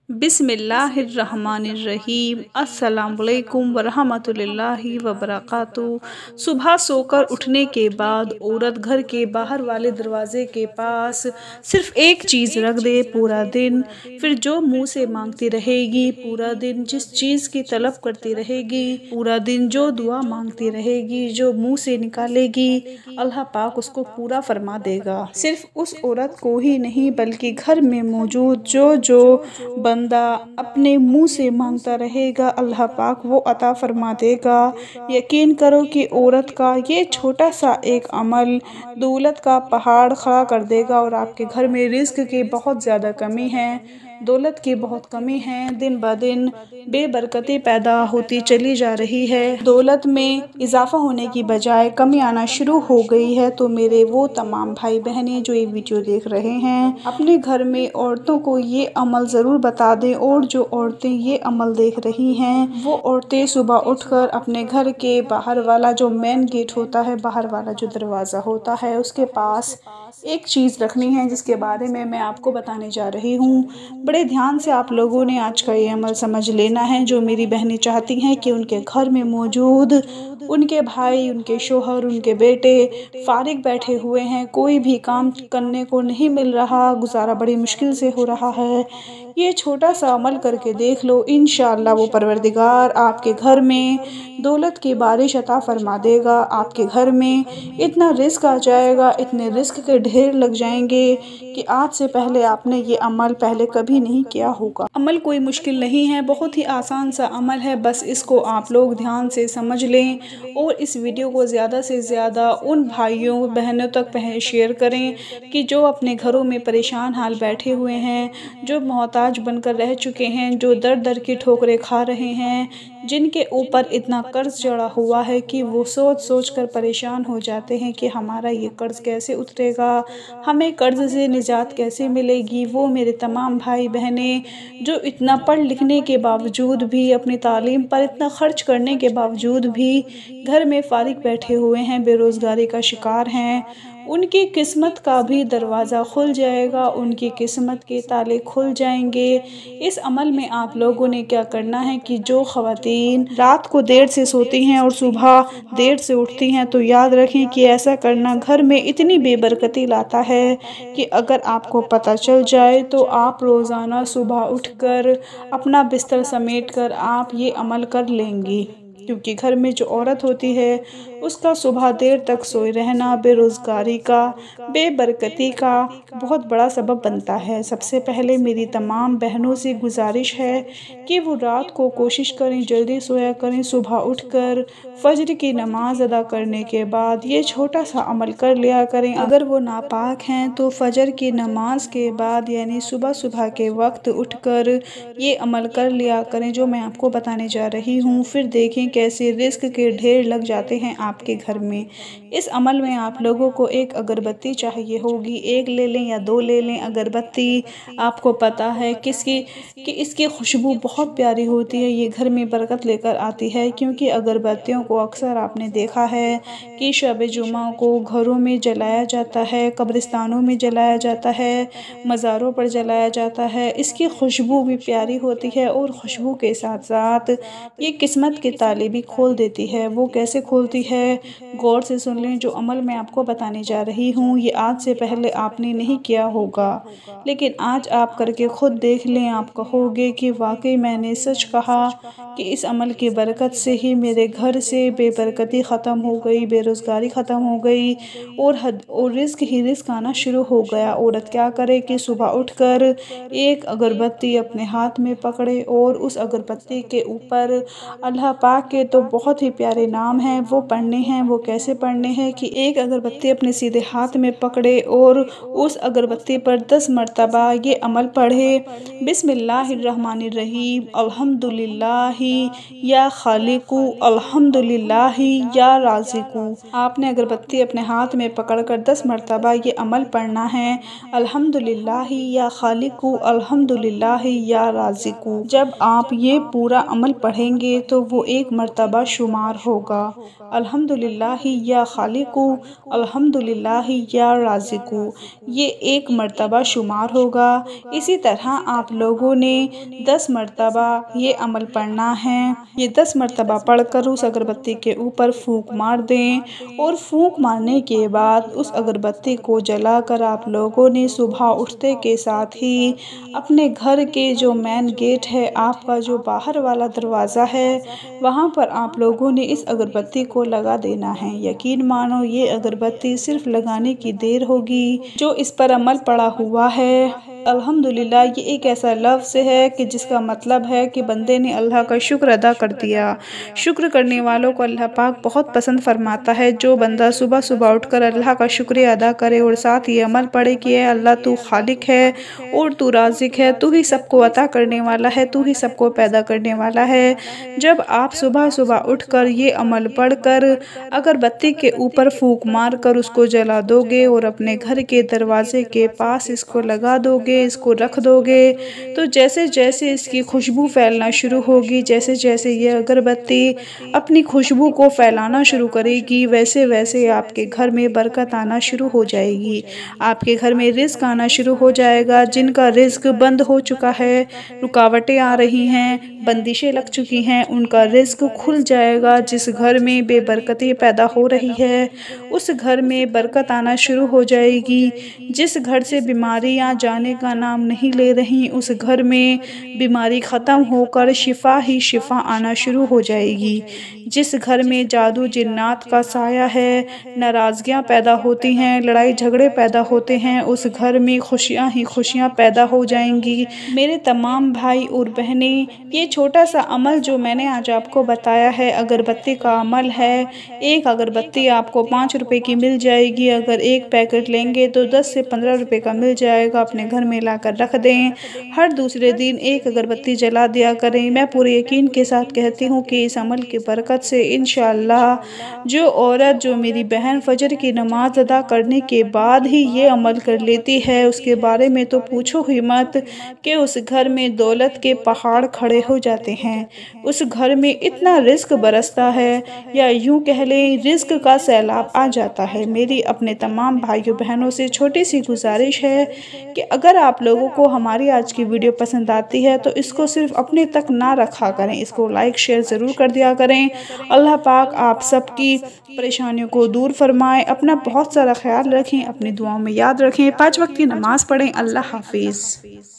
बिस्मिल्लाहिर्रहमानिर्रहीम अस्सलामुअलैकुम वरहमतुल्लाहि वबरकातुहू। सुबह सोकर उठने के बाद औरत घर के बाहर वाले दरवाजे के पास सिर्फ एक चीज़ रख दे पूरा दिन, फिर जो मुंह से मांगती रहेगी पूरा दिन, जिस चीज़ की तलब करती रहेगी पूरा दिन, जो दुआ मांगती रहेगी, जो मुंह से निकालेगी, अल्लाह पाक उसको पूरा फरमा देगा। सिर्फ उस औरत को ही नहीं बल्कि घर में मौजूद जो जो बंदा अपने मुंह से मांगता रहेगा अल्लाह पाक वो अता फरमा देगा। यकीन करो कि औरत का ये छोटा सा एक अमल दौलत का पहाड़ खड़ा कर देगा। और आपके घर में रिस्क की बहुत ज़्यादा कमी है, दौलत की बहुत कमी है, दिन ब दिन बेबरकती पैदा होती चली जा रही है, दौलत में इजाफा होने की बजाय कमी आना शुरू हो गई है। तो मेरे वो तमाम भाई बहनें जो ये वीडियो देख रहे हैं, अपने घर में औरतों को ये अमल ज़रूर बता दें। और जो औरतें ये अमल देख रही हैं वो औरतें सुबह उठकर अपने घर के बाहर वाला जो मेन गेट होता है, बाहर वाला जो दरवाज़ा होता है, उसके पास एक चीज़ रखनी है जिसके बारे में मैं आपको बताने जा रही हूँ। बड़े ध्यान से आप लोगों ने आज का ये अमल समझ लेना है। जो मेरी बहनें चाहती हैं कि उनके घर में मौजूद उनके भाई, उनके शोहर, उनके बेटे फारिग बैठे हुए हैं, कोई भी काम करने को नहीं मिल रहा, गुजारा बड़ी मुश्किल से हो रहा है, ये छोटा सा अमल करके देख लो। इंशाअल्लाह वो परवरदिगार आपके घर में दौलत की बारिश अता फरमा देगा। आपके घर में इतना रिस्क आ जाएगा, इतने रिस्क के ढेर लग जाएंगे कि आज से पहले आपने ये अमल पहले कभी नहीं किया होगा। अमल कोई मुश्किल नहीं है, बहुत ही आसान सा अमल है। बस इसको आप लोग ध्यान से समझ लें और इस वीडियो को ज़्यादा से ज़्यादा उन भाइयों बहनों तक शेयर करें कि जो अपने घरों में परेशान हाल बैठे हुए हैं, जो मोहताज बनकर रह चुके हैं, जो दर दर की ठोकरें खा रहे हैं, जिनके ऊपर इतना कर्ज चढ़ा हुआ है कि वो सोच सोच कर परेशान हो जाते हैं कि हमारा ये कर्ज कैसे उतरेगा, हमें कर्ज से निजात कैसे मिलेगी। वो मेरे तमाम भाई बहनें जो इतना पढ़ लिखने के बावजूद भी, अपनी तालीम पर इतना ख़र्च करने के बावजूद भी घर में फारिग बैठे हुए हैं, बेरोज़गारी का शिकार हैं, उनकी किस्मत का भी दरवाज़ा खुल जाएगा, उनकी किस्मत के ताले खुल जाएंगे। इस अमल में आप लोगों ने क्या करना है कि जो ख़वातीन रात को देर से सोती हैं और सुबह देर से उठती हैं, तो याद रखें कि ऐसा करना घर में इतनी बेबरकती लाता है कि अगर आपको पता चल जाए तो आप रोज़ाना सुबह उठकर अपना बिस्तर समेट कर आप ये अमल कर लेंगी। क्योंकि घर में जो औरत होती है उसका सुबह देर तक सोए रहना बेरोज़गारी का, बेबरकती का बहुत बड़ा सबब बनता है। सबसे पहले मेरी तमाम बहनों से गुजारिश है कि वो रात को कोशिश करें जल्दी सोया करें, सुबह उठकर फजर की नमाज अदा करने के बाद ये छोटा सा अमल कर लिया करें। अगर वो नापाक हैं तो फजर की नमाज के बाद यानी सुबह सुबह के वक्त उठकर ये अमल कर लिया करें जो मैं आपको बताने जा रही हूँ। फिर देखें कैसे रिस्क के ढेर लग जाते हैं आपके घर में। इस अमल में आप लोगों को एक अगरबत्ती चाहिए होगी, एक ले लें या दो ले लें अगरबत्ती। आपको पता है कि इसकी खुशबू बहुत प्यारी होती है, ये घर में बरकत लेकर आती है। क्योंकि अगरबत्तियों को अक्सर आपने देखा है कि शब जुमा को घरों में जलाया जाता है, कब्रिस्तानों में जलाया जाता है, मज़ारों पर जलाया जाता है। इसकी खुशबू भी प्यारी होती है और खुशबू के साथ साथ ये किस्मत के ताले भी खोल देती है। वो कैसे खोलती है, गौर से सुन लें। जो अमल मैं आपको बताने जा रही हूँ ये आज से पहले आपने नहीं किया होगा, लेकिन आज आप करके खुद देख लें। आप कहोगे कि वाकई मैंने सच कहा कि इस अमल की बरकत से ही मेरे घर से बेबरकती ख़त्म हो गई, बेरोज़गारी ख़त्म हो गई और रिस्क ही रिस्क आना शुरू हो गया। औरत क्या करे कि सुबह उठकर एक अगरबत्ती अपने हाथ में पकड़े और उस अगरबत्ती के ऊपर अल्लाह पाक के तो बहुत ही प्यारे नाम हैं वो पढ़ने हैं। वो कैसे पढ़ने हैं कि एक अगरबत्ती अपने सीधे हाथ में पकड़े और उस अगरबत्ती पर 10 मरतबा ये अमल पढ़े, बिस्मिल्लाहिर्रहमानिर्रहीम अल्हम्दुलिल्लाहि या खालिकु अल्हम्दुलिल्लाहि या राज़िकु। आपने अगरबत्ती अपने हाथ में पकड़कर 10 मरतबा ये अमल पढ़ना है, अल्हम्दुलिल्लाहि या खालिकु अल्हम्दुलिल्लाहि या राज़िकु। जब आप ये पूरा अमल पढ़ेंगे तो वो एक मर्तबा शुमार होगा। अल्हम्दुलिल्लाह या खालिकू, अल्हम्दुलिल्लाह या राज़िकू, ये 1 मर्तबा शुमार होगा। इसी तरह आप लोगों ने 10 मर्तबा ये अमल पढ़ना है। ये 10 मर्तबा पढ़कर उस अगरबत्ती के ऊपर फूंक मार दें और फूंक मारने के बाद उस अगरबत्ती को जलाकर आप लोगों ने सुबह उठते के साथ ही अपने घर के जो मेन गेट है, आपका जो बाहर वाला दरवाज़ा है, वहाँ पर आप लोगों ने इस अगरबत्ती को लगा देना है। यकीन मानो ये अगरबत्ती सिर्फ लगाने की देर होगी। जो इस पर अमल पड़ा हुआ है अल्हम्दुलिल्लाह, ये एक ऐसा लफ्ज़ है कि जिसका मतलब है कि बंदे ने अल्लाह का शुक्र अदा कर दिया। शुक्र करने वालों को अल्लाह पाक बहुत पसंद फरमाता है। जो बंदा सुबह सुबह उठकर अल्लाह का शुक्रिया अदा करे और साथ ये अमल पढ़े कि ए अल्लाह, तू खालिक है और तू राज़िक है, तू ही सबको अता करने वाला है, तू ही सबको पैदा करने वाला है। जब आप सुबह सुबह उठकर ये अमल पढ़कर अगरबत्ती के ऊपर फूंक मार कर उसको जला दोगे और अपने घर के दरवाजे के पास इसको लगा दोगे, इसको रख दोगे, तो जैसे जैसे इसकी खुशबू फैलना शुरू होगी, जैसे जैसे ये अगरबत्ती अपनी खुशबू को फैलाना शुरू करेगी, वैसे वैसे आपके घर में बरकत आना शुरू हो जाएगी। आपके घर में रिज़्क आना शुरू हो जाएगा। जिनका रिज़्क बंद हो चुका है, रुकावटें आ रही हैं, बंदिशें लग चुकी हैं, उनका रिज़्क खुल जाएगा। जिस घर में बेबरकती पैदा हो रही है, उस घर में बरकत आना शुरू हो जाएगी। जिस घर से बीमारियां जाने का नाम नहीं ले रही, उस घर में बीमारी ख़त्म होकर शिफा ही शिफा आना शुरू हो जाएगी। जिस घर में जादू जिन्नात का साया है, नाराज़गियाँ पैदा होती हैं, लड़ाई झगड़े पैदा होते हैं, उस घर में खुशियाँ ही खुशियाँ पैदा हो जाएंगी। मेरे तमाम भाई और बहनें, ये छोटा सा अमल जो मैंने आज आपको बताया है, अगरबत्ती का अमल है। एक अगरबत्ती आपको 5 रुपए की मिल जाएगी। अगर एक पैकेट लेंगे तो 10 से 15 रुपए का मिल जाएगा। अपने घर में लाकर रख दें। हर दूसरे दिन एक अगरबत्ती जला दिया करें। मैं पूरे यकीन के साथ कहती हूँ कि इस अमल की बरकत से इंशाअल्लाह जो औरत, जो मेरी बहन फजर की नमाज अदा करने के बाद ही ये अमल कर लेती है, उसके बारे में तो पूछो ही मत कि उस घर में दौलत के पहाड़ खड़े हो जाते हैं। उस घर में इतना रिज़्क बरसता है, या यूँ कह लें रिज़्क का सैलाब आ जाता है। मेरी अपने तमाम भाइयों बहनों से छोटी सी गुजारिश है कि अगर आप लोगों को हमारी आज की वीडियो पसंद आती है तो इसको सिर्फ अपने तक ना रखा करें, इसको लाइक शेयर ज़रूर कर दिया करें। अल्लाह पाक आप सबकी परेशानियों को दूर फरमाए। अपना बहुत सारा ख्याल रखें, अपनी दुआओं में याद रखें, 5 वक्त की नमाज़ पढ़ें। अल्लाह हाफिज़।